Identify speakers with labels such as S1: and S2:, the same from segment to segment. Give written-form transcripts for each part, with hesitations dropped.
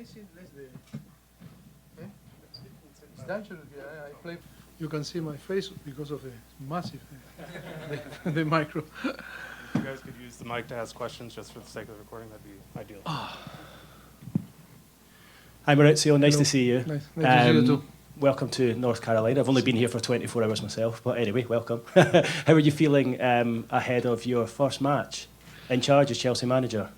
S1: amazing. It's dangerous. Yeah, I play. You can see my face because of the massive the micro.
S2: If you guys could use the mic to ask questions just for the sake of the recording, that'd be ideal.
S3: Hi Maurizio, nice
S1: Hello.
S3: to see you.
S1: Nice to see you too.
S3: Welcome to North Carolina. I've only been here for 24 hours myself, but anyway, welcome. How are you feeling ahead of your first match in charge as Chelsea manager?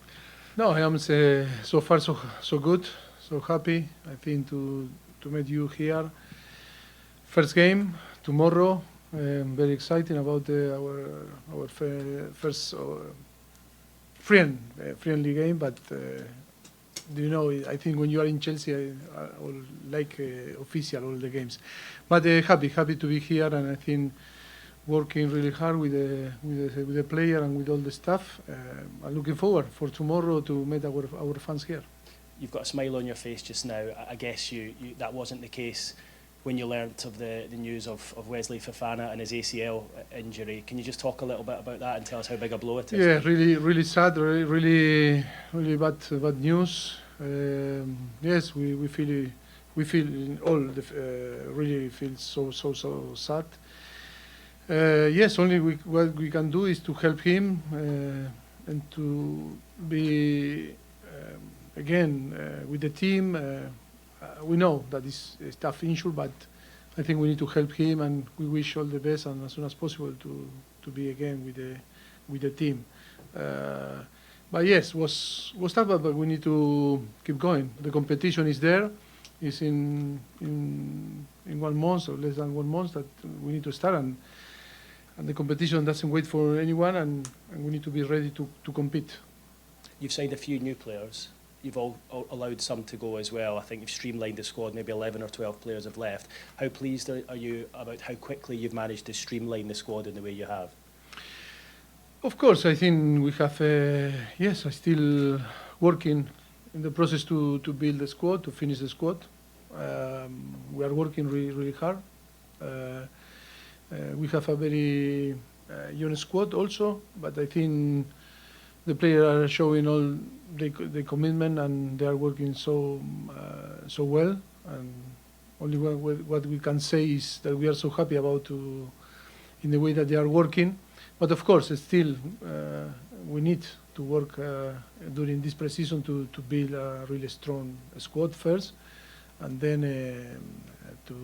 S1: No, I am so far so good, so happy. I think to meet you here. First game tomorrow. Very exciting about our first friendly game. But do you know? I think when you are in Chelsea, I like official all the games. But happy to be here, and I think working really hard with the player and with all the staff. I'm looking forward for tomorrow to meet our fans here.
S3: You've got a smile on your face just now. I guess you that wasn't the case when you learnt of the news of Wesley Fofana and his ACL injury. Can you just talk a little bit about that and tell us how big a blow it is?
S1: Yeah, really sad, really bad news. Yes, we feel all really feel so sad. Yes, only what we can do is to help him and to be again with the team. We know that it's a tough issue, but I think we need to help him, and we wish all the best and as soon as possible to be again with the team. But yes, was tough, but we need to keep going. The competition is there. It's in 1 month or less than 1 month that we need to start, and the competition doesn't wait for anyone, and we need to be ready to compete.
S3: You've signed a few new players. You've all allowed some to go as well. I think you've streamlined the squad. Maybe 11 or 12 players have left. How pleased are you about how quickly you've managed to streamline the squad in the way you have?
S1: Of course, I think we have. Yes, I'm still working in the process to build the squad, to finish the squad. We are working really hard. We have a very young squad also, but I think the players are showing all the commitment, and they are working so well. And only what we can say is that we are so happy about in the way that they are working. But of course, still we need to work during this pre-season to build a really strong squad first, and then to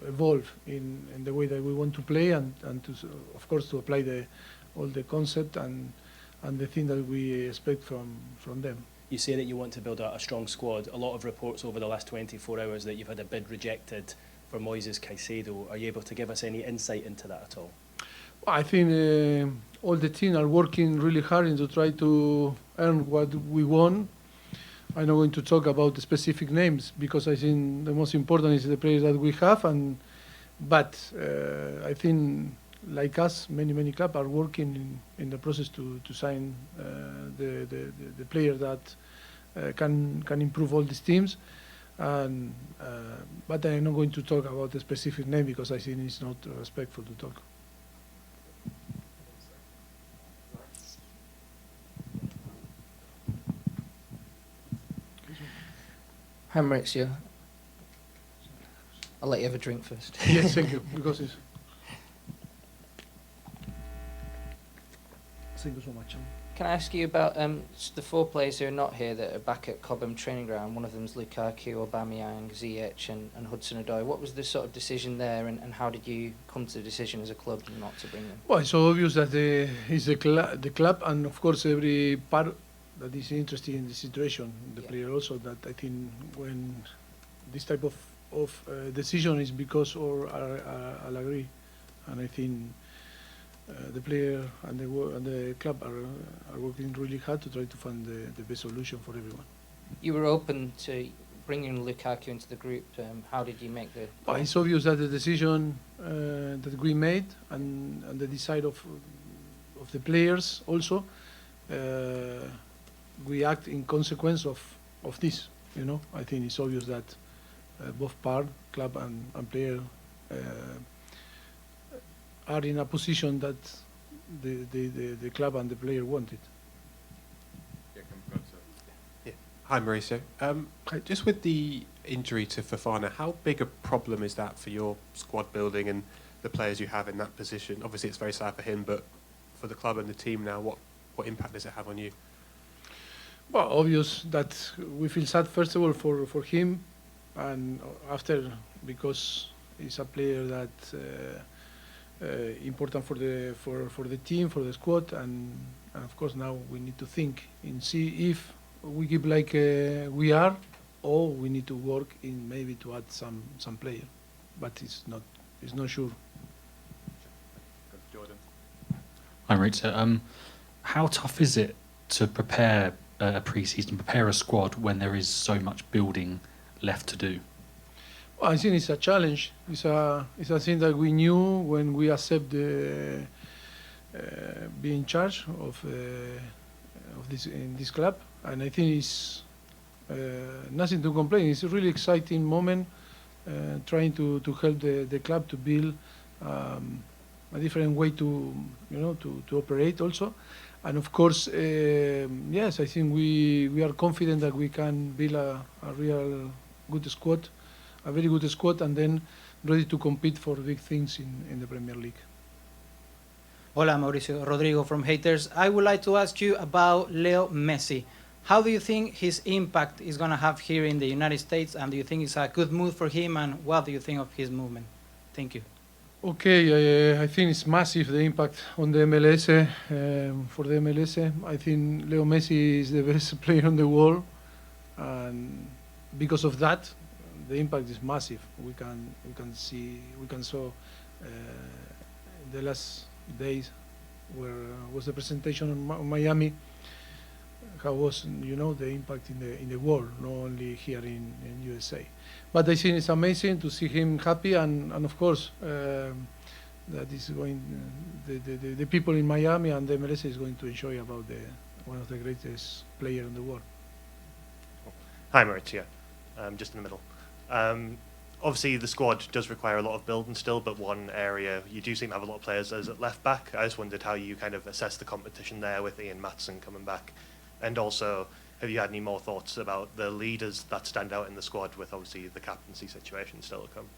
S1: evolve in the way that we want to play, and to, of course, to apply all the concept and the thing that we expect from them.
S3: You say that you want to build a strong squad. A lot of reports over the last 24 hours that you've had a bid rejected for Moises Caicedo. Are you able to give us any insight into that at all?
S1: Well, I think all the team are working really hard to try to earn what we want. I'm not going to talk about the specific names because I think the most important is the players that we have. But I think, like us, many clubs are working in the process to sign the player that can improve all these teams. But I'm not going to talk about the specific name because I think it's not respectful to talk.
S4: Hi Mauricio. I'll let you have a drink first.
S1: Yes, thank you. Because it's. Thank you so much.
S4: Can I ask you about the 4 players who are not here that are back at Cobham training ground? One of them is Lukaku, Aubameyang, Ziyech and Hudson-Odoi. What was the sort of decision there, and how did you come to the decision as a club not to bring them?
S1: Well, it's so obvious that it's the club, and of course every part that is interested in the situation, the player also, that I think when this type of decision is because I'll agree, and I think the player and the club are working really hard to try to find the best solution for everyone. You
S4: were open to bringing Lukaku into the group. How did you make the?
S1: Well, it's obvious that the decision that we made and the decide of the players also. We act in consequence of this. I think it's obvious that both part, club and player, are in a position that the club and the player wanted.
S5: Yeah. Hi, Mauricio. Just with the injury to Fofana, how big a problem is that for your squad building and the players you have in that position? Obviously, it's very sad for him, but for the club and the team now, what impact does it have on you?
S1: Well, obvious that we feel sad first of all for him, and after because he's a player that important for the team, for the squad, and of course now we need to think and see if we keep like we are, or we need to work in maybe to add some player, but it's not sure.
S2: Jordan.
S6: Hi, Mauricio. How tough is it to prepare a pre-season, prepare a squad when there is so much building left to do?
S1: Well, I think it's a challenge. It's a thing that we knew when we accept the be in charge of this in this club, and I think it's nothing to complain. It's a really exciting moment, trying to help the club to build a different way to to operate also, and of course yes, I think we are confident that we can build a real good squad. A very good squad, and then ready to compete for big things in the Premier League.
S7: Hola, Mauricio. Rodrigo from Haters. I would like to ask you about Leo Messi. How do you think his impact is going to have here in the United States, and do you think it's a good move for him, and what do you think of his movement? Thank you.
S1: Okay, I think it's massive, the impact on the MLS, for the MLS. I think Leo Messi is the best player in the world, and because of that, the impact is massive. We can saw the last days where was the presentation in Miami, how was the impact in the world, not only here in USA. But I think it's amazing to see him happy, and of course that is going the people in Miami and the MLS is going to enjoy about one of the greatest players in the world.
S8: Hi, Mauricio. Just in the middle. Obviously, the squad does require a lot of building still, but one area you do seem to have a lot of players as at left back. I just wondered how you kind of assess the competition there with Ian Maatsen coming back, and also have you had any more thoughts about the leaders that stand out in the squad, with obviously the captaincy situation still to come?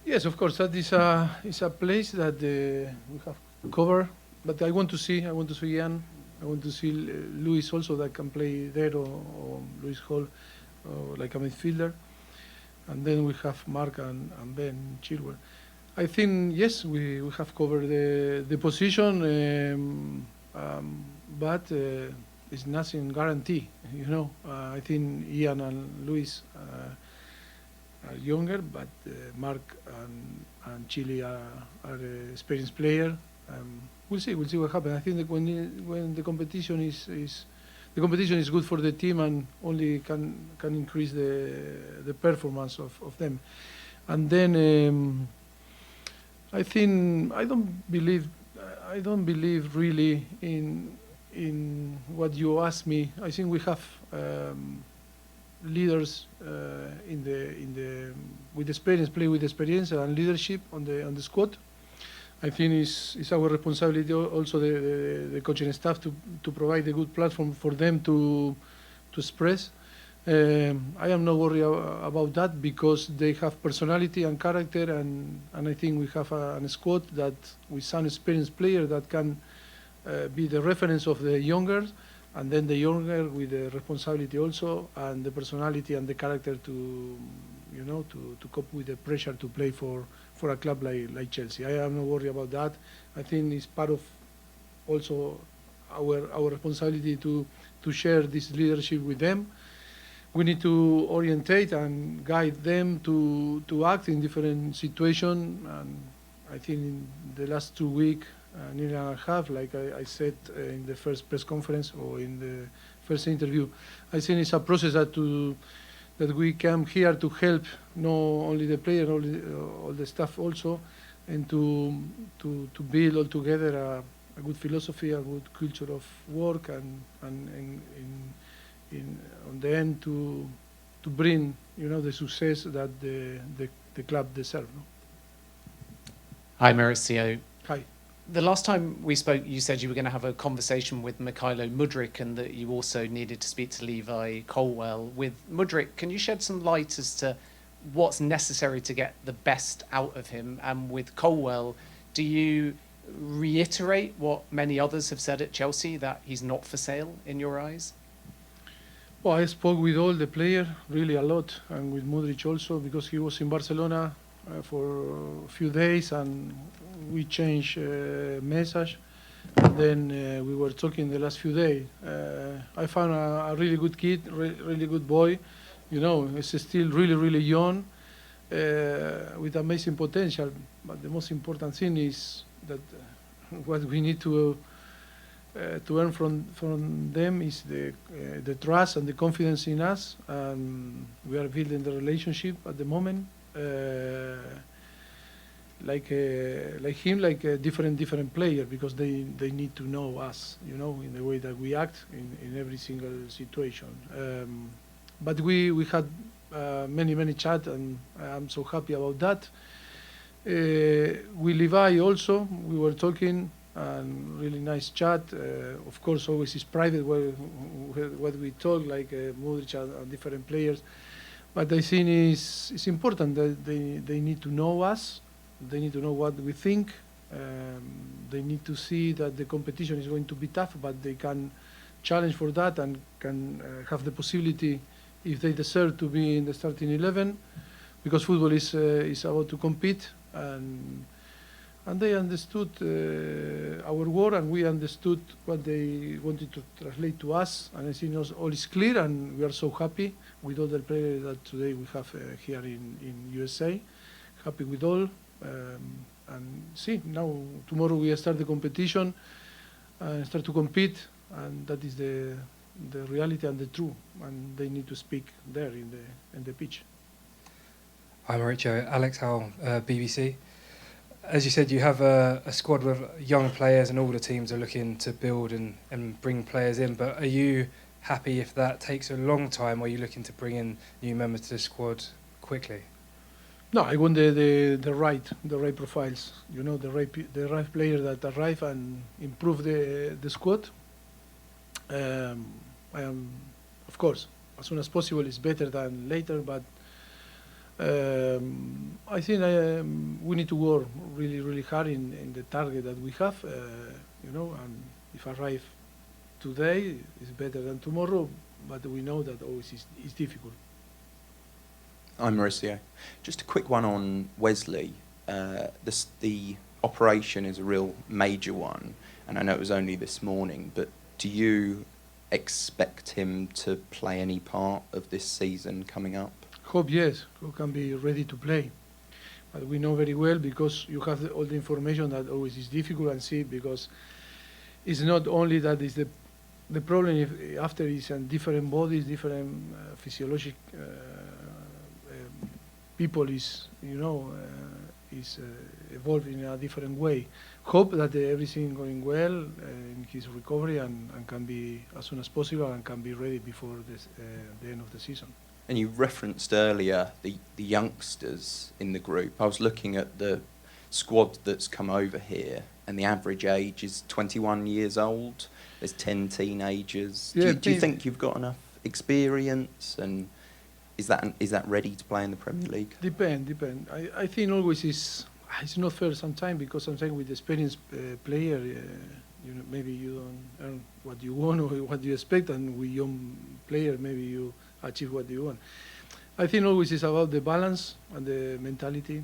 S1: Yes, of course, that is a place that we have covered. But I want to see Ian. I want to see Luis also that can play there, or Luis Hall, like a midfielder. And then we have Mark and Ben Chilwell. I think yes, we have covered the position, but it's nothing guaranteed. I think Ian and Luis are younger, but Mark and Chile are experienced player. We'll see what happens. I think that when the competition is good for the team, and only can increase the performance of them. And then I think I don't believe really in what you asked me. I think we have leaders with experience, play with experience and leadership on the squad. I think it's our responsibility also the coaching staff to provide a good platform for them to express. I am not worried about that, because they have personality and character, and I think we have a squad that with some experienced player that can be the reference of the younger, and then the younger with the responsibility also, and the personality and the character to cope with the pressure to play for a club like Chelsea. I am not worried about that. I think it's part of also our responsibility to share this leadership with them. We need to orientate and guide them to act in different situations. And I think in the last 2 weeks, nearly and a half, like I said in the first press conference or in the first interview, I think it's a process that we come here to help not only the player, all the staff also, and to build all together a good philosophy, a good culture of work, and on the end to bring the success that the club deserves. No?
S9: Hi, Mauricio.
S1: Hi.
S9: The last time we spoke, you said you were going to have a conversation with Mykhailo Mudryk and that you also needed to speak to Levi Colwill. With Mudryk, can you shed some light as to what's necessary to get the best out of him? And with Colwill, do you reiterate what many others have said at Chelsea, that he's not for sale in your eyes?
S1: Well, I spoke with all the players really a lot, and with Mudryk also, because he was in Barcelona for a few days, and we changed message. And then we were talking the last few days. I found a really good kid, really good boy. You know, he's still really young, with amazing potential. But the most important thing is that what we need to earn from them is the trust and the confidence in us. We are building the relationship at the moment. Like him, like a different player, because they need to know us, you know, in the way that we act in every single situation. But we had many chat, and I'm so happy about that. With Levi also, we were talking, and really nice chat. Of course, always is private what we talk, like Mudryk and different players. But I think it's important that they need to know us. They need to know what we think. They need to see that the competition is going to be tough, but they can challenge for that and can have the possibility, if they deserve, to be in the starting 11, because football is about to compete. And they understood our word, and we understood what they wanted to translate to us. And I think all is clear, and we are so happy with all the players that today we have here in USA. Happy with all. And see, now tomorrow we start the competition and start to compete, and that is the reality and the truth. And they need to speak there in the pitch.
S10: Hi Mauricio, Alex Howell, BBC. As you said, you have a squad with young players, and all the teams are looking to build and bring players in. But are you happy if that takes a long time, or are you looking to bring in new members to the squad quickly?
S1: No, I want the right profiles. You know, the right players that arrive and improve the squad. I am, of course, as soon as possible is better than later, but I think we need to work really hard in the target that we have. You know, and if I arrive today, it's better than tomorrow, but we know that always is difficult.
S11: I'm Mauricio. Just a quick one on Wesley. The operation is a real major one, and I know it was only this morning, but do you expect him to play any part of this season coming up?
S1: Hope yes, who can be ready to play. But we know very well, because you have all the information, that always is difficult and see, because it's not only that is the problem if after it's in different bodies, different physiological people is, you know, is evolving in a different way. Hope that everything going well in his recovery and can be as soon as possible and can be ready before the end of the season.
S11: And you referenced earlier the youngsters in the group. I was looking at the squad that's come over here, and the average age is 21 years old. There's 10 teenagers.
S1: Yeah,
S11: do you think you've got enough experience, and is that ready to play in the Premier League?
S1: Depend. I think always it's not fair sometimes, because sometimes with experienced player, you know, maybe you don't earn what you want or what you expect, and with young player maybe you achieve what you want. I think always it's about the balance and the mentality.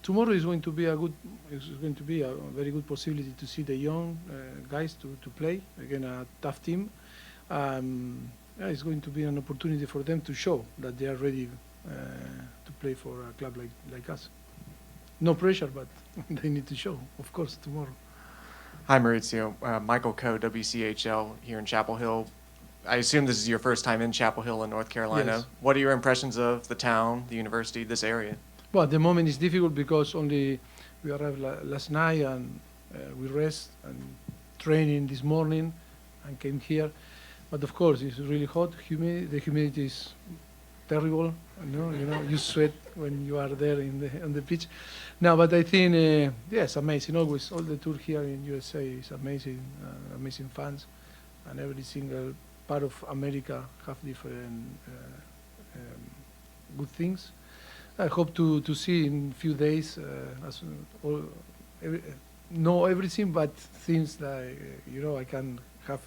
S1: Tomorrow is going to be a very good possibility to see the young guys to play against a tough team. It's going to be an opportunity for them to show that they are ready to play for a club like us. No pressure, but they need to show, of course, tomorrow.
S12: Hi, Mauricio. Michael Coe, WCHL here in Chapel Hill. I assume this is your first time in Chapel Hill in North Carolina.
S1: Yes.
S12: What are your impressions of the town, the university, this area?
S1: Well, at the moment it's difficult, because only we arrived last night, and we rest and training this morning and came here. But of course it's really hot, the humidity is terrible. You sweat when you are there on the pitch. No, but I think yes, amazing. Always, all the tour here in USA is amazing. Amazing fans, and every single part of America have different good things. I hope to see in few days know everything, but things that I can have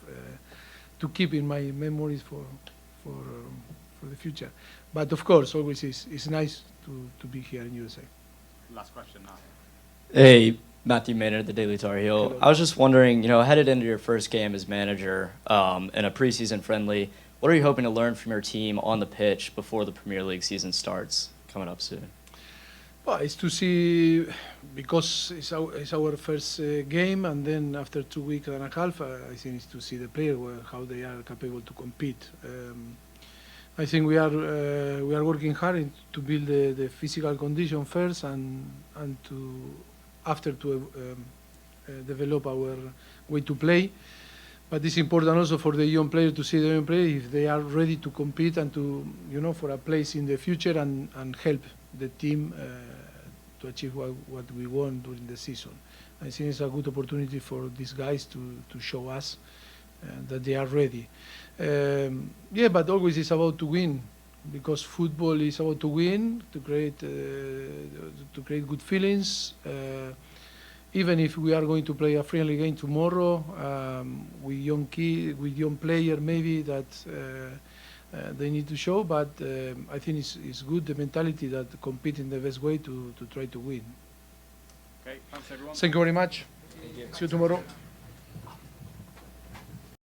S1: to keep in my memories for the future. But of course, always it's nice to be here in USA.
S13: Last question now.
S14: Hey, Matthew Maynard, the Daily Tar Heel.
S1: Hello.
S14: I was just wondering, headed into your first game as manager in a preseason friendly, what are you hoping to learn from your team on the pitch before the Premier League season starts coming up soon?
S1: Well, it's to see, because it's our first game, and then after 2 weeks and a half, I think it's to see the player how they are capable to compete. I think we are working hard to build the physical condition first, and to develop our way to play. But it's important also for the young player to see the young player if they are ready to compete and to for a place in the future and help the team to achieve what we want during the season. I think it's a good opportunity for these guys to show us that they are ready. But always it's about to win, because football is about to win, to create good feelings. Even if we are going to play a friendly game tomorrow with young player, maybe that they need to show. But I think it's good, the mentality that compete in the best way to try to win.
S13: Okay, thanks everyone.
S1: Thank you very much. See you tomorrow.